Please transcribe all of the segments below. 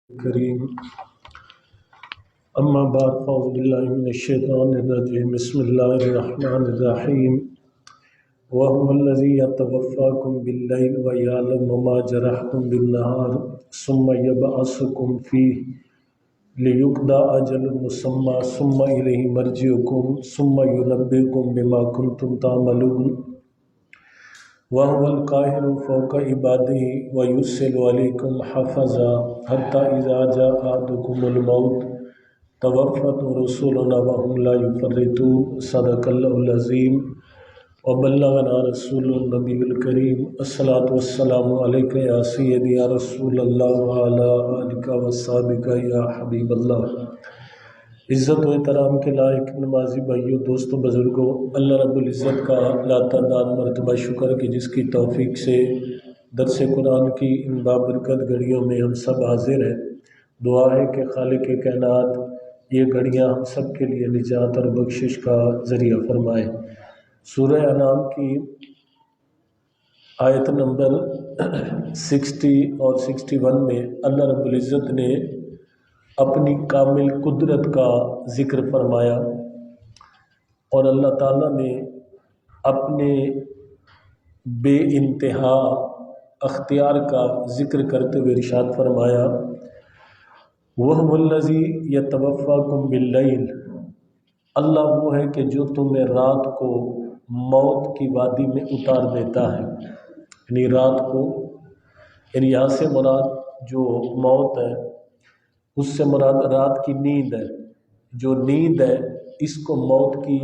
کریم اما بعد فاعوذ باللہ من الشیطان الرجیم بسم اللہ الرحمن الرحیم وهو الذی یتوفاکم باللیل ویعلم ما جرحتم بالنہار ثم یبعثکم فیہ لیقضی اجل مسمی ثم الیہ مرجعکم ثم ینبئکم بما کنتم تعملون وَهُوَ الْقَاهِرُ فَوْقَ عِبَادِهِ وَيُرْسِلُ عَلَيْكُمْ حَفَظًا حَتَّى إِذَا جَاءَ أَحَدَكُمُ الْمَوْتُ تَوَفَّتْهُ رُسُلُنَا وَهُمْ لَا يُفَرِّطُونَ صدق اللہ العظیم وبلغنا رسول النبی الکریم الصلاۃ والسلام علیک یا سیدی یا رسول اللہ وعلی آلک وصحبک یا حبیب اللہ۔ عزت و احترام کے لائق نمازی بھائیوں، دوستوں، بزرگوں، اللہ رب العزت کا لاتعداد مرتبہ شکر کہ جس کی توفیق سے درس قرآن کی ان بابرکت گھڑیوں میں ہم سب حاضر ہیں۔ دعا ہے کہ خالق کائنات یہ گھڑیاں ہم سب کے لیے نجات اور بخشش کا ذریعہ فرمائے۔ سورہ انعام کی آیت نمبر 60 اور 61 میں اللہ رب العزت نے اپنی کامل قدرت کا ذکر فرمایا اور اللہ تعالیٰ نے اپنے بے انتہا اختیار کا ذکر کرتے ہوئے ارشاد فرمایا وَهُوَ الَّذِي يَتَوَفَّاكُم بِاللَّيْلِ، اللہ وہ ہے کہ جو تمہیں رات کو موت کی وادی میں اتار دیتا ہے، یعنی رات کو، یعنی یہاں سے مراد جو موت ہے اس سے مراد رات کی نیند ہے۔ جو نیند ہے اس کو موت کی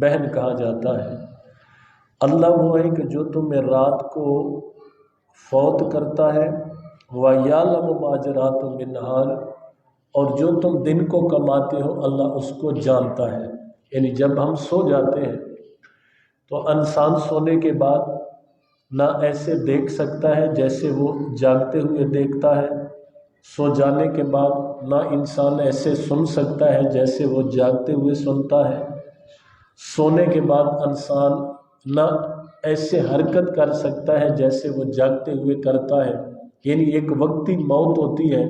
بہن کہا جاتا ہے۔ اللہ وہ ہے کہ جو تمہیں رات کو فوت کرتا ہے وَيَعْلَمُ مَا جَرَحْتُم بِالنَّهَارِ، اور جو تم دن کو کماتے ہو اللہ اس کو جانتا ہے۔ یعنی جب ہم سو جاتے ہیں تو انسان سونے کے بعد نہ ایسے دیکھ سکتا ہے جیسے وہ جاگتے ہوئے دیکھتا ہے، سو جانے کے بعد نہ انسان ایسے سن سکتا ہے جیسے وہ جاگتے ہوئے سنتا ہے، سونے کے بعد انسان نہ ایسے حرکت کر سکتا ہے جیسے وہ جاگتے ہوئے کرتا ہے۔ یعنی ایک وقتی موت ہوتی ہے،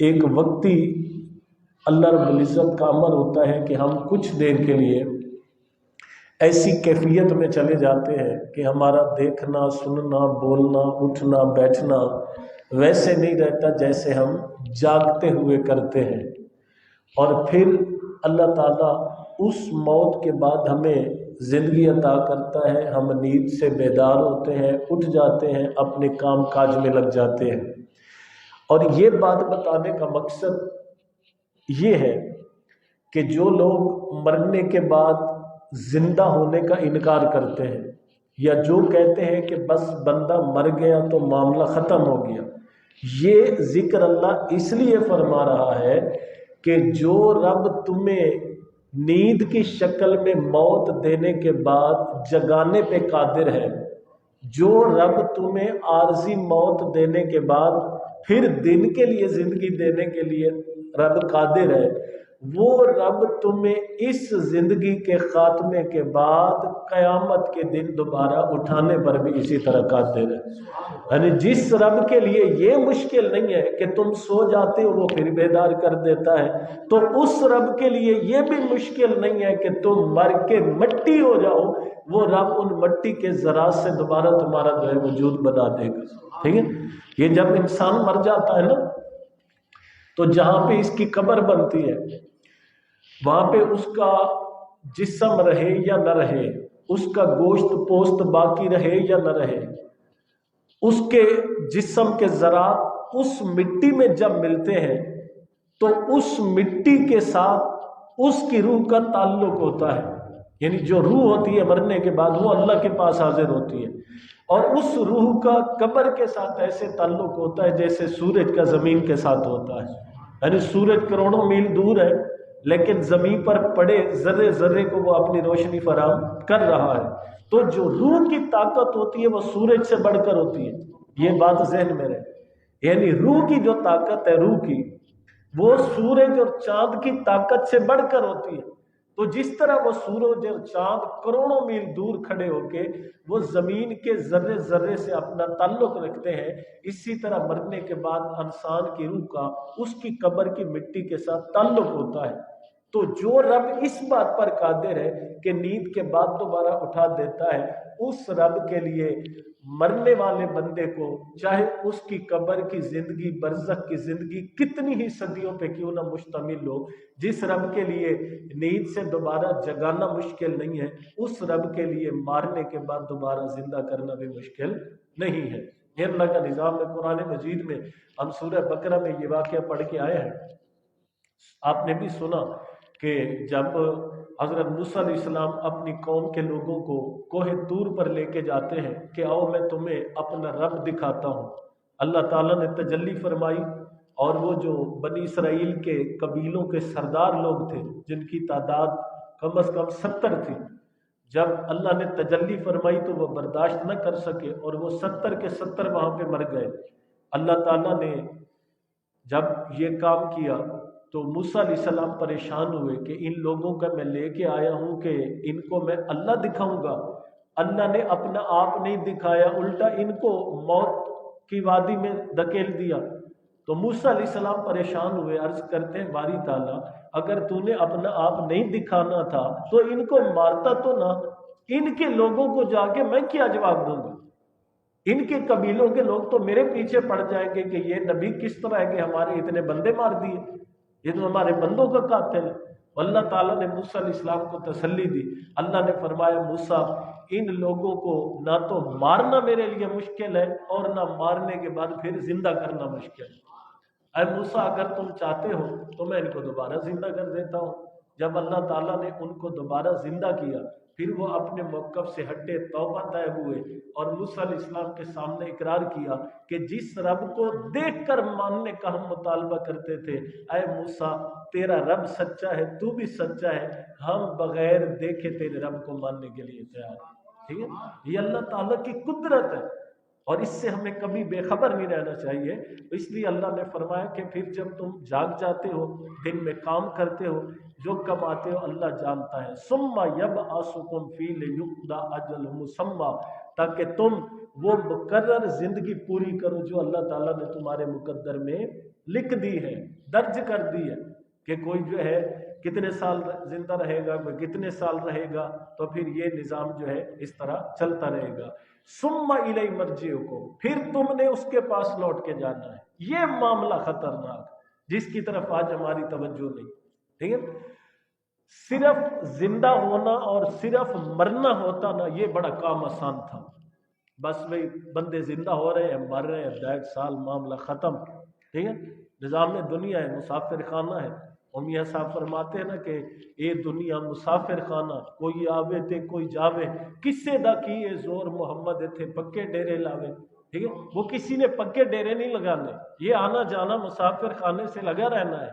ایک وقتی اللہ رب العزت کا امر ہوتا ہے کہ ہم کچھ دیر کے لیے ایسی کیفیت میں چلے جاتے ہیں کہ ہمارا دیکھنا، سننا، بولنا، اٹھنا، بیٹھنا ویسے نہیں رہتا جیسے ہم جاگتے ہوئے کرتے ہیں، اور پھر اللہ تعالیٰ اس موت کے بعد ہمیں زندگی عطا کرتا ہے، ہم نیند سے بیدار ہوتے ہیں، اٹھ جاتے ہیں، اپنے کام کاج میں لگ جاتے ہیں۔ اور یہ بات بتانے کا مقصد یہ ہے کہ جو لوگ مرنے کے بعد زندہ ہونے کا انکار کرتے ہیں، یا جو کہتے ہیں کہ بس بندہ مر گیا تو معاملہ ختم ہو گیا، یہ ذکر اللہ اس لیے فرما رہا ہے کہ جو رب تمہیں نیند کی شکل میں موت دینے کے بعد جگانے پہ قادر ہے، جو رب تمہیں عارضی موت دینے کے بعد پھر دن کے لیے زندگی دینے کے لیے رب قادر ہے، وہ رب تمہیں اس زندگی کے خاتمے کے بعد قیامت کے دن دوبارہ اٹھانے پر بھی اسی طرح قادر ہے۔ یعنی جس رب کے لیے یہ مشکل نہیں ہے کہ تم سو جاتے ہو وہ پھر بیدار کر دیتا ہے، تو اس رب کے لیے یہ بھی مشکل نہیں ہے کہ تم مر کے مٹی ہو جاؤ، وہ رب ان مٹی کے ذرات سے دوبارہ تمہارا جو ہے وجود بنا دے گا۔ ٹھیک ہے، یہ جب انسان مر جاتا ہے نا تو جہاں پہ اس کی قبر بنتی ہے وہاں پہ اس کا جسم رہے یا نہ رہے، اس کا گوشت پوست باقی رہے یا نہ رہے، اس کے جسم کے ذرات اس مٹی میں جب ملتے ہیں تو اس مٹی کے ساتھ اس کی روح کا تعلق ہوتا ہے۔ یعنی جو روح ہوتی ہے مرنے کے بعد وہ اللہ کے پاس حاضر ہوتی ہے، اور اس روح کا قبر کے ساتھ ایسے تعلق ہوتا ہے جیسے سورج کا زمین کے ساتھ ہوتا ہے۔ یعنی سورج کروڑوں میل دور ہے لیکن زمین پر پڑے ذرے ذرے کو وہ اپنی روشنی فراہم کر رہا ہے۔ تو جو روح کی طاقت ہوتی ہے وہ سورج سے بڑھ کر ہوتی ہے، یہ بات ذہن میں رہے۔ یعنی روح کی جو طاقت ہے، روح کی، وہ سورج اور چاند کی طاقت سے بڑھ کر ہوتی ہے۔ تو جس طرح وہ سورج اور چاند کروڑوں میل دور کھڑے ہو کے وہ زمین کے ذرے ذرے سے اپنا تعلق رکھتے ہیں، اسی طرح مرنے کے بعد انسان کی روح کا اس کی قبر کی مٹی کے ساتھ تعلق ہوتا ہے۔ تو جو رب اس بات پر قادر ہے کہ نیند کے بعد دوبارہ اٹھا دیتا ہے، اس رب کے لیے مرنے والے بندے کو چاہے اس کی قبر کی زندگی، برزخ کی زندگی کتنی ہی صدیوں پہ کیوں نہ مشتمل ہو، جس رب کے لیے نیند سے دوبارہ جگانا مشکل نہیں ہے، اس رب کے لیے مارنے کے بعد دوبارہ زندہ کرنا بھی مشکل نہیں ہے۔ یہ اللہ کا نظام ہے۔ قرآن مجید میں ہم سورہ بقرہ میں یہ واقعہ پڑھ کے آئے ہیں، آپ نے بھی سنا کہ جب حضرت موسیٰ علیہ السلام اپنی قوم کے لوگوں کو کوہ طور پر لے کے جاتے ہیں کہ آؤ میں تمہیں اپنا رب دکھاتا ہوں، اللہ تعالیٰ نے تجلی فرمائی، اور وہ جو بنی اسرائیل کے قبیلوں کے سردار لوگ تھے جن کی تعداد کم از کم 70 تھی، جب اللہ نے تجلی فرمائی تو وہ برداشت نہ کر سکے اور وہ 70 کے 70 وہاں پہ مر گئے۔ اللہ تعالیٰ نے جب یہ کام کیا تو موسیٰ علیہ السلام پریشان ہوئے کہ ان لوگوں کا میں لے کے آیا ہوں کہ ان کو میں اللہ دکھاؤں گا، اللہ نے اپنا آپ نہیں دکھایا، الٹا ان کو موت کی وادی میں دھکیل دیا۔ تو موسیٰ علیہ السلام پریشان ہوئے، عرض کرتے ہیں باری تعالیٰ اگر تو نے اپنا آپ نہیں دکھانا تھا تو ان کو مارتا تو نہ، ان کے لوگوں کو جا کے میں کیا جواب دوں گا؟ ان کے قبیلوں کے لوگ تو میرے پیچھے پڑ جائیں گے کہ یہ نبی کس طرح ہے کہ ہمارے اتنے بندے مار دیے، یہ تو ہمارے بندوں کا قاتل ہے۔ اللہ تعالیٰ نے موسیٰ علیہ السلام کو تسلی دی، اللہ نے فرمایا موسیٰ ان لوگوں کو نہ تو مارنا میرے لیے مشکل ہے اور نہ مارنے کے بعد پھر زندہ کرنا مشکل ہے۔ اے موسیٰ اگر تم چاہتے ہو تو میں ان کو دوبارہ زندہ کر دیتا ہوں۔ جب اللہ تعالیٰ نے ان کو دوبارہ زندہ کیا پھر وہ اپنے موقف سے ہٹے، توبہ طائب ہوئے اور موسیٰ علیہ السلام کے سامنے اقرار کیا کہ جس رب کو دیکھ کر ماننے کا ہم مطالبہ کرتے تھے، اے موسیٰ تیرا رب سچا ہے، تو بھی سچا ہے، ہم بغیر دیکھے تیرے رب کو ماننے کے لیے تیار ہیں۔ ٹھیک ہے، یہ اللہ تعالیٰ کی قدرت ہے اور اس سے ہمیں کبھی بے خبر نہیں رہنا چاہیے۔ اس لیے اللہ نے فرمایا کہ پھر جب تم جاگ جاتے ہو، دن میں کام کرتے ہو، جو کماتے ہو اللہ جانتا ہے، ثم یبعثکم فی لیقضی اجل مسمی، تاکہ تم وہ مقرر زندگی پوری کرو جو اللہ تعالیٰ نے تمہارے مقدر میں لکھ دی ہے، درج کر دی ہے کہ کوئی جو ہے کتنے سال زندہ رہے گا، کوئی کتنے سال رہے گا، تو پھر یہ نظام جو ہے اس طرح چلتا رہے گا۔ ثم الی مرجعکم، پھر تم نے اس کے پاس لوٹ کے جانا ہے۔ یہ معاملہ خطرناک جس کی طرف آج ہماری توجہ نہیں، ٹھیک ہے، صرف زندہ ہونا اور صرف مرنا ہوتا نا یہ بڑا کام آسان تھا، بس بھئی بندے زندہ ہو رہے ہیں مر رہے ہیں، 1.5 سال معاملہ ختم، ٹھیک ہے، نظام دنیا ہے، مسافر خانہ ہے۔ میاں صاحب فرماتے ہیں نا کہ اے دنیا مسافر خانہ، کوئی آوے تے کوئی جاوے، کسے دا کیے زور محمد تھے پکے ڈیرے لاوے، ٹھیک ہے، وہ کسی نے پکے ڈیرے نہیں لگانے، یہ آنا جانا مسافر خانے سے لگا رہنا ہے۔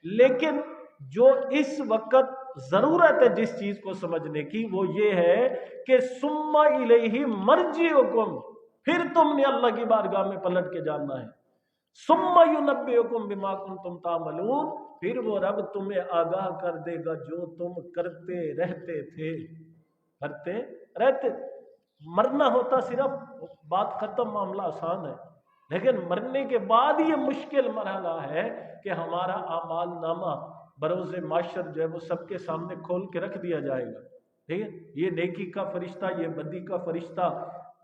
لیکن جو اس وقت ضرورت ہے جس چیز کو سمجھنے کی وہ یہ ہے کہ ثم الیہ مرجعکم، پھر تم نے اللہ کی بارگاہ میں پلٹ کے جانا ہے۔ ثم ینبئکم بما کنتم تعملون، پھر وہ رب تمہیں آگاہ کر دے گا جو تم کرتے رہتے تھے، کرتے رہتے۔ مرنا ہوتا صرف بات ختم، معاملہ آسان ہے، لیکن مرنے کے بعد یہ مشکل مرحلہ ہے کہ ہمارا اعمال نامہ بروز معاشر جو ہے وہ سب کے سامنے کھول کے رکھ دیا جائے گا، ٹھیک ہے، یہ نیکی کا فرشتہ، یہ بدی کا فرشتہ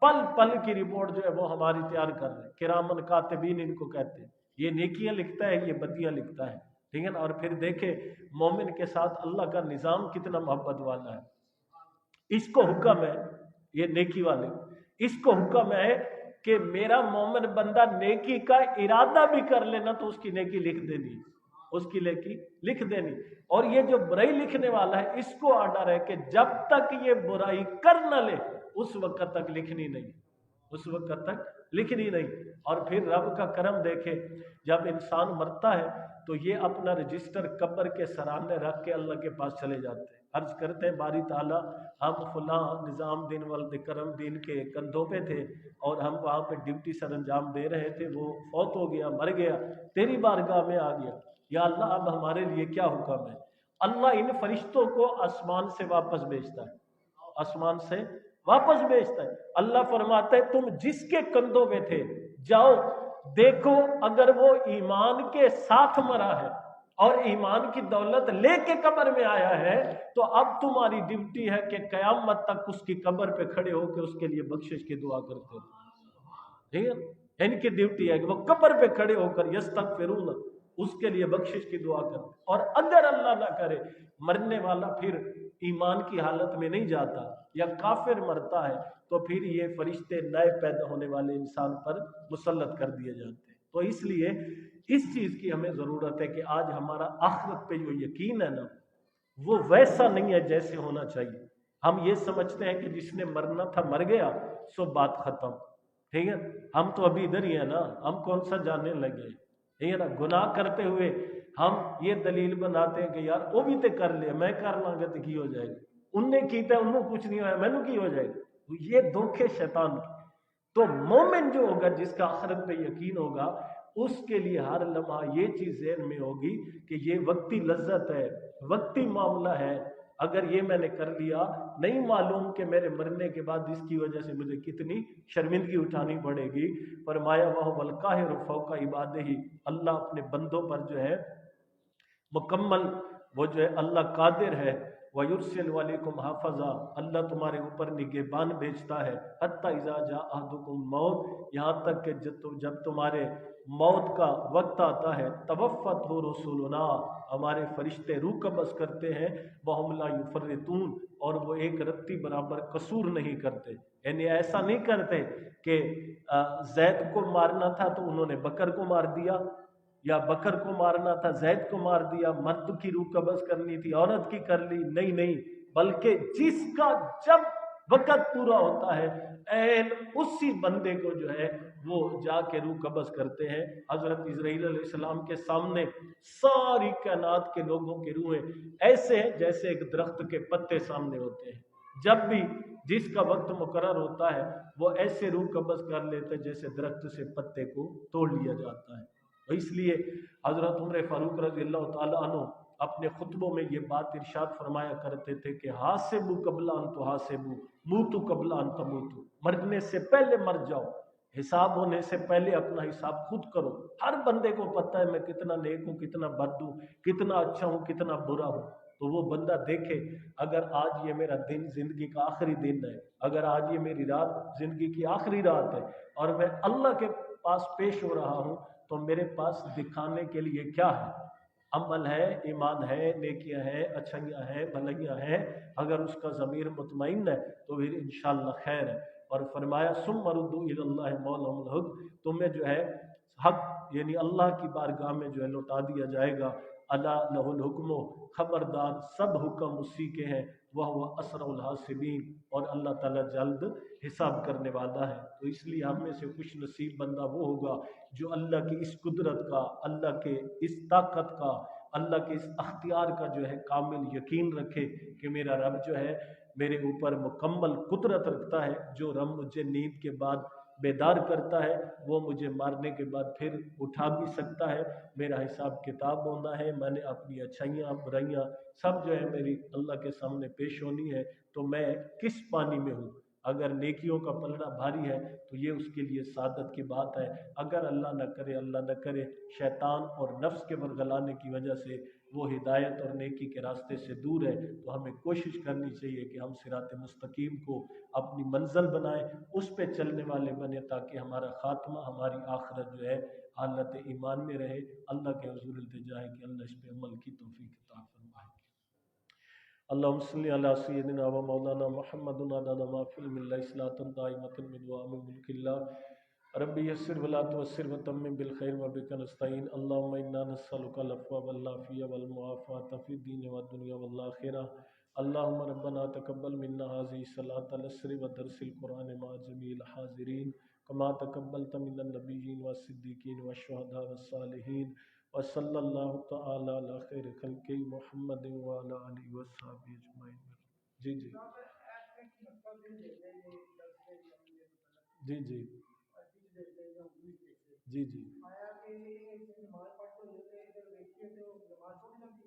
پل پل کی رپورٹ جو ہے وہ ہماری تیار کر رہے ہیں، کرامن کاتبین ان کو کہتے ہیں، یہ نیکیاں لکھتا ہے یہ بدیاں لکھتا ہے، ٹھیک ہے نا۔ اور پھر دیکھیں مومن کے ساتھ اللہ کا نظام کتنا محبت والا ہے، اس کو حکم ہے، یہ نیکی والے، اس کو حکم ہے کہ میرا مومن بندہ نیکی کا ارادہ بھی کر لینا تو اس کی نیکی لکھ دینی، اس کی نیکی لکھ دینی، اور یہ جو برائی لکھنے والا ہے اس کو آرڈر ہے کہ جب تک یہ برائی کر نہ لے اس وقت تک لکھنی نہیں، اس وقت تک لکھنی نہیں۔ اور پھر رب کا کرم دیکھے، جب انسان مرتا ہے تو یہ اپنا رجسٹر قبر کے سرانے رکھ کے اللہ کے پاس چلے جاتے ہیں، عرض کرتے ہیں باری تعالیٰ ہم فلاں نظام دین والد کرم دین کے کندھوں پہ تھے اور ہم وہاں پہ ڈیوٹی سر انجام دے رہے تھے، وہ فوت ہو گیا، مر گیا، تیری بارگاہ میں آ گیا، یا اللہ اب ہمارے لیے کیا حکم ہے؟ اللہ ان فرشتوں کو آسمان سے واپس بھیجتا ہے، آسمان سے واپس بھیجتا ہے۔ اللہ فرماتا ہے تم جس کے کندھوں میں تھے جاؤ دیکھو، اگر وہ ایمان کے ساتھ مرا ہے اور ایمان کی دولت لے کے قبر میں آیا ہے تو اب تمہاری ڈیوٹی ہے کہ قیامت تک اس کی قبر پہ کھڑے ہو کے اس کے لیے بخشش کی دعا کرتے ہو۔ ٹھیک ہے، ان کی ڈیوٹی ہے کہ وہ قبر پہ کھڑے ہو کر یستغفرون، اس کے لیے بخشش کی دعا کرتے۔ اور اگر اللہ نہ کرے مرنے والا پھر ایمان کی حالت میں نہیں جاتا یا کافر مرتا ہے تو پھر یہ فرشتے نئے پیدا ہونے والے انسان پر مسلط کر دیے جاتے ہیں۔ تو اس لیے اس چیز کی ہمیں ضرورت ہے کہ آج ہمارا آخرت پہ جو یقین ہے نا وہ ویسا نہیں ہے جیسے ہونا چاہیے۔ ہم یہ سمجھتے ہیں کہ جس نے مرنا تھا مر گیا، سو بات ختم۔ ٹھیک ہے، ہم تو ابھی ادھر ہی ہیں نا، ہم کون سا جانے لگے، ٹھیک ہے نا۔ گناہ کرتے ہوئے ہم یہ دلیل بناتے ہیں کہ یار وہ بھی تے کر لیا، میں کر لاں گا تو کی ہو جائے گا، ان نے کیتا ہے انہوں کچھ نہیں ہوا، میں کی ہو جائے گا۔ یہ دھوکے شیطان کی۔ تو مومن جو ہوگا جس کا آخرت پہ یقین ہوگا اس کے لیے ہر لمحہ یہ چیز ذہن میں ہوگی کہ یہ وقتی لذت ہے، وقتی معاملہ ہے، اگر یہ میں نے کر لیا نہیں معلوم کہ میرے مرنے کے بعد اس کی وجہ سے مجھے کتنی شرمندگی اٹھانی پڑے گی۔ فرمایا وَهُوَ الْقَاهِرُ فَوْقَ عِبَادِهِ، اللہ اپنے بندوں پر جو ہے مکمل وہ جو ہے اللہ قادر ہے۔ وَيُرْسِلُ عَلَيْكُمْ حَافِظًا، اللہ تمہارے اوپر نگہبان بھیجتا ہے۔ حَتَّى إِذَا جَاءَ أَحَدُكُمُ الْمَوْتُ، یہاں تک کہ جب تمہارے موت کا وقت آتا ہے، توفته رسولنا، ہمارے فرشتے روح قبض کرتے ہیں، وَهُمْ لَا يُفَرِّطُونَ، اور وہ ایک رتی برابر قصور نہیں کرتے، یعنی ایسا نہیں کرتے کہ زید کو مارنا تھا تو انہوں نے بکر کو مار دیا، یا بکر کو مارنا تھا زید کو مار دیا، مرد کی روح قبض کرنی تھی عورت کی کر لی، نہیں، بلکہ جس کا جب وقت پورا ہوتا ہے این اسی بندے کو جو ہے وہ جا کے روح قبض کرتے ہیں۔ حضرت اسرائیل علیہ السلام کے سامنے ساری کائنات کے لوگوں کی روحیں ایسے ہیں جیسے ایک درخت کے پتے سامنے ہوتے ہیں، جب بھی جس کا وقت مقرر ہوتا ہے وہ ایسے روح قبض کر لیتے جیسے درخت سے پتے کو توڑ لیا جاتا ہے۔ اس لیے حضرت عمر فاروق رضی اللہ تعالیٰ عنہ اپنے خطبوں میں یہ بات ارشاد فرمایا کرتے تھے کہ حاسبوا قبل ان تحاسبوا، موتوا قبل ان تموتوا، مرنے سے پہلے مر جاؤ، حساب ہونے سے پہلے اپنا حساب خود کرو۔ ہر بندے کو پتہ ہے میں کتنا نیک ہوں، کتنا بد ہوں، کتنا اچھا ہوں، کتنا برا ہوں۔ تو وہ بندہ دیکھے اگر آج یہ میرا دن زندگی کا آخری دن ہے، اگر آج یہ میری رات زندگی کی آخری رات ہے اور میں اللہ کے پاس پیش ہو رہا ہوں تو میرے پاس دکھانے کے لیے کیا ہے؟ عمل ہے، ایمان ہے، نیکیاں ہیں، اچھائیاں ہیں، بھلائیاں ہیں۔ اگر اس کا ضمیر مطمئن ہے تو پھر انشاءاللہ خیر ہے۔ اور فرمایا ثم ردوا الی اللہ مولاهم الحق، تمہیں جو ہے حق یعنی اللہ کی بارگاہ میں جو ہے لوٹا دیا جائے گا۔ الا لہ الحکم، خبردار سب حکم اسی کے ہیں، وہ اسرع الحاسبین، اور اللہ تعالیٰ جلد حساب کرنے والا ہے۔ تو اس لیے ہم میں سے خوش نصیب بندہ وہ ہوگا جو اللہ کی اس قدرت کا، اللہ کے اس طاقت کا، اللہ کے اس اختیار کا جو ہے کامل یقین رکھے کہ میرا رب جو ہے میرے اوپر مکمل قدرت رکھتا ہے۔ جو رب مجھے نیند کے بعد بیدار کرتا ہے وہ مجھے مارنے کے بعد پھر اٹھا بھی سکتا ہے۔ میرا حساب کتاب ہونا ہے، میں نے اپنی اچھائیاں برائیاں سب جو ہے میری اللہ کے سامنے پیش ہونی ہے۔ تو میں کس پانی میں ہوں؟ اگر نیکیوں کا پلڑا بھاری ہے تو یہ اس کے لیے سعادت کی بات ہے۔ اگر اللہ نہ کرے شیطان اور نفس کے ورگلانے کی وجہ سے وہ ہدایت اور نیکی کے راستے سے دور ہے تو ہمیں کوشش کرنی چاہیے کہ ہم صراط مستقیم کو اپنی منزل بنائیں، اس پہ چلنے والے بنے تاکہ ہمارا خاتمہ، ہماری آخرت جو ہے حالت ایمان میں رہے۔ اللہ کے حضور التجا ہے کہ اللہ اس پہ عمل کی توفیق عطا فرمائے۔ اللہم صلی علی سیدنا و مولانا محمد عدد ما فی علم اللہ صلاۃ دائمۃ من دوام ملک اللہ رب یسر ولا تعسر وتمم بالخیر وبک نستعین۔ اللہم انا نسألک العفو والعافیہ والمعافاۃ فی الدین والدنیا والآخرہ۔ اللہم ربنا تقبل منا هذه الصلاۃ العصر ودرس القرآن مع جمیع الحاضرین کما تقبلت من النبیین والصدیقین والشہداء والصالحین، وصلی اللہ تعالی علی خیر خلق محمد وعلی آلہ وصحبہ اجمعین۔ جی جی جی جی جی جی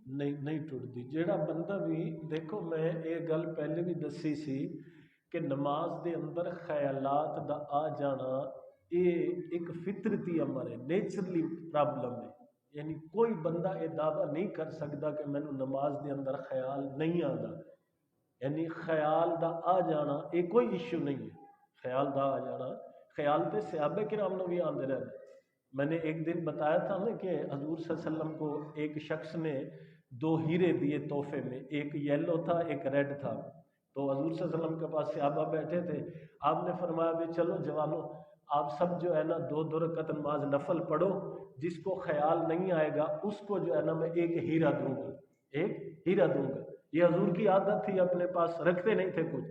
نہیں ٹوٹتی جیڑا بندہ بھی دیکھو میں یہ گل پہلے بھی دسی سی کہ نماز دے اندر خیالات دا آ جانا یہ ایک فطرتی امر ہے، نیچرلی پرابلم ہے، یعنی کوئی بندہ یہ دعویٰ نہیں کر سکتا کہ مینوں نماز دے اندر خیال نہیں آتا، یعنی خیال دا آ جانا یہ کوئی ایشو نہیں ہے، خیال دا آ جانا خیال تے صحابہ کرام نے بھی آندے رہے۔ میں نے ایک دن بتایا تھا نا کہ حضور صلی اللہ علیہ وسلم کو ایک شخص نے دو ہیرے دیے تحفے میں، ایک یلو تھا ایک ریڈ تھا، تو حضور صلی اللہ علیہ وسلم کے پاس صحابہ بیٹھے تھے، آپ نے فرمایا بھی چلو جوانوں آپ سب جو ہے نا دو دو رکعت نماز نفل پڑھو، جس کو خیال نہیں آئے گا اس کو جو ہے نا میں ایک ہیرا دوں گا، ایک ہیرا دوں گا۔ یہ حضور کی عادت تھی، اپنے پاس رکھتے نہیں تھے کچھ۔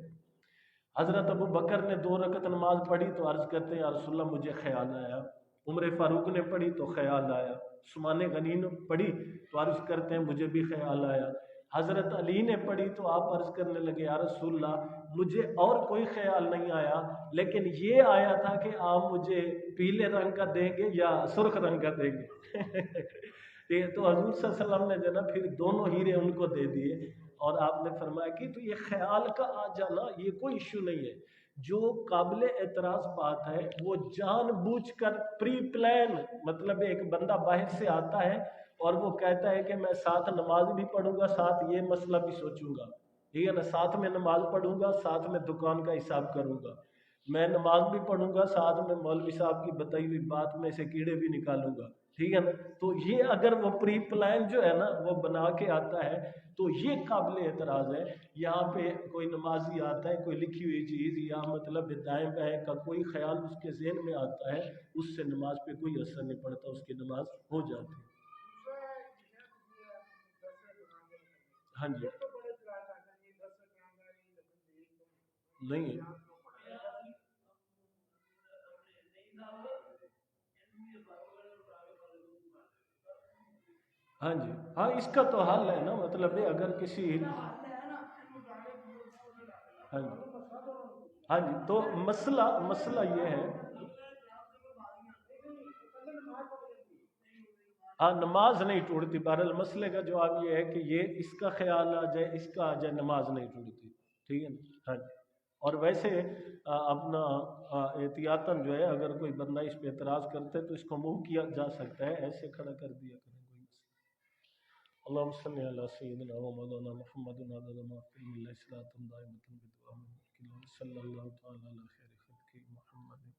حضرت ابو بکر نے دو رکعت نماز پڑھی تو عرض کرتے ہیں یا رسول اللہ مجھے خیال آیا، عمر فاروق نے پڑھی تو خیال آیا، عثمان غنی نے پڑھی تو عرض کرتے ہیں مجھے بھی خیال آیا، حضرت علی نے پڑھی تو آپ عرض کرنے لگے یا رسول اللہ مجھے اور کوئی خیال نہیں آیا، لیکن یہ آیا تھا کہ آپ مجھے پیلے رنگ کا دیں گے یا سرخ رنگ کا دیں گے تو حضور صلی اللہ علیہ وسلم نے جو نا پھر دونوں ہیرے ان کو دے دیے، اور آپ نے فرمایا کہ تو یہ خیال کا آ جانا یہ کوئی ایشو نہیں ہے، جو قابل اعتراض بات ہے وہ جان بوجھ کر پری پلان، مطلب ایک بندہ باہر سے آتا ہے اور وہ کہتا ہے کہ میں ساتھ نماز بھی پڑھوں گا ساتھ یہ مسئلہ بھی سوچوں گا، ٹھیک ہے نا، ساتھ میں نماز پڑھوں گا ساتھ میں دکان کا حساب کروں گا، میں نماز بھی پڑھوں گا ساتھ میں مولوی صاحب کی بتائی ہوئی بات میں سے کیڑے بھی نکالوں گا، ٹھیک ہے نا، تو یہ اگر وہ پری پلان جو ہے نا وہ بنا کے آتا ہے تو یہ قابل اعتراض ہے۔ یہاں پہ کوئی نمازی آتا ہے کوئی لکھی ہوئی چیز یا مطلب دائیں بائیں کا کوئی خیال اس کے ذہن میں آتا ہے، اس سے نماز پہ کوئی اثر نہیں پڑتا، اس کی نماز ہو جاتی ہے۔ ہاں جی نہیں ہاں جی ہاں اس کا تو حل ہے نا، مطلب ہے اگر کسی ہاں جی ہاں جی تو مسئلہ یہ ہے، ہاں نماز نہیں ٹوٹتی، بہرحال مسئلے کا جواب یہ ہے کہ یہ اس کا خیال آ جائے اس کا آ جائے نماز نہیں ٹوٹتی، ٹھیک ہے نا، ہاں جی۔ اور ویسے اپنا احتیاطاً جو ہے اگر کوئی بندہ اس پہ اعتراض کرتے تو اس کو موو کیا جا سکتا ہے، ایسے کھڑا کر دیا کریں کوئی مسئلہ۔ اللہم صلی علی سیدنا و مولانا محمد عدد ما فی علم اللہ صلاۃ دائمۃ بدوام صلی اللہ تعالی علی خیر خلقہ محمد